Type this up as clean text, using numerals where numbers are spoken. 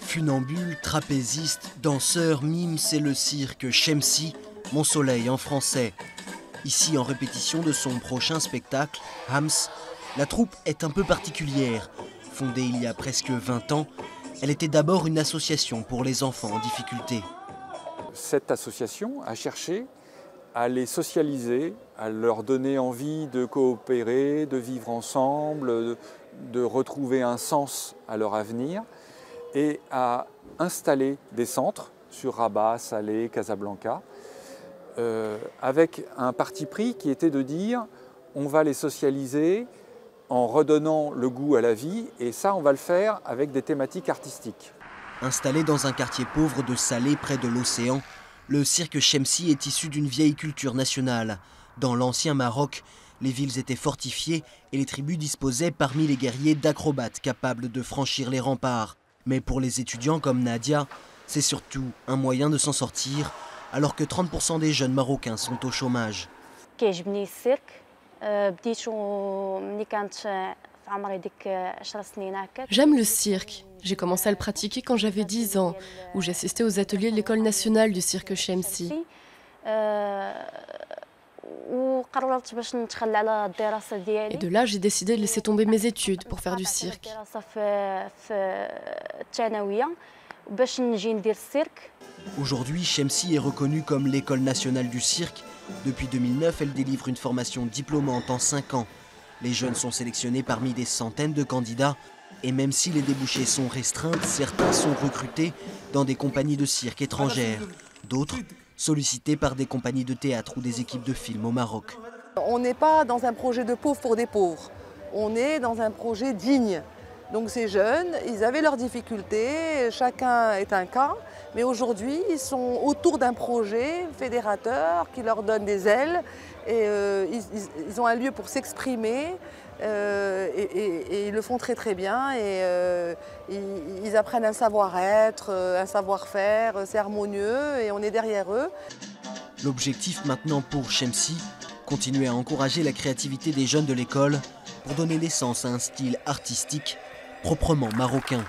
Funambules, trapézistes, danseurs, mimes, c'est le cirque Chemsi, Mon Soleil en français. Ici, en répétition de son prochain spectacle, Hams, la troupe est un peu particulière. Fondée il y a presque 20 ans, elle était d'abord une association pour les enfants en difficulté. Cette association a cherché à les socialiser, à leur donner envie de coopérer, de vivre ensemble, de retrouver un sens à leur avenir et à installer des centres sur Rabat, Salé, Casablanca, avec un parti pris qui était de dire on va les socialiser en redonnant le goût à la vie et ça on va le faire avec des thématiques artistiques. Installé dans un quartier pauvre de Salé près de l'océan, le cirque Chemsi est issu d'une vieille culture nationale. Dans l'ancien Maroc, les villes étaient fortifiées et les tribus disposaient parmi les guerriers d'acrobates capables de franchir les remparts. Mais pour les étudiants comme Nadia, c'est surtout un moyen de s'en sortir, alors que 30% des jeunes Marocains sont au chômage. J'aime le cirque. J'ai commencé à le pratiquer quand j'avais 10 ans, où j'assistais aux ateliers de l'école nationale du cirque Chemsi. Et de là, j'ai décidé de laisser tomber mes études pour faire du cirque. Aujourd'hui, Chemsi est reconnue comme l'école nationale du cirque. Depuis 2009, elle délivre une formation diplômante en 5 ans. Les jeunes sont sélectionnés parmi des centaines de candidats. Et même si les débouchés sont restreints, certains sont recrutés dans des compagnies de cirque étrangères. D'autres sollicités par des compagnies de théâtre ou des équipes de films au Maroc. On n'est pas dans un projet de pauvres pour des pauvres. On est dans un projet digne. Donc ces jeunes, ils avaient leurs difficultés, chacun est un cas. Mais aujourd'hui, ils sont autour d'un projet fédérateur qui leur donne des ailes. Et ils ont un lieu pour s'exprimer. Et ils le font très très bien et ils apprennent un savoir-être, un savoir-faire, c'est harmonieux et on est derrière eux. L'objectif maintenant pour Chemsi, continuer à encourager la créativité des jeunes de l'école pour donner naissance à un style artistique proprement marocain.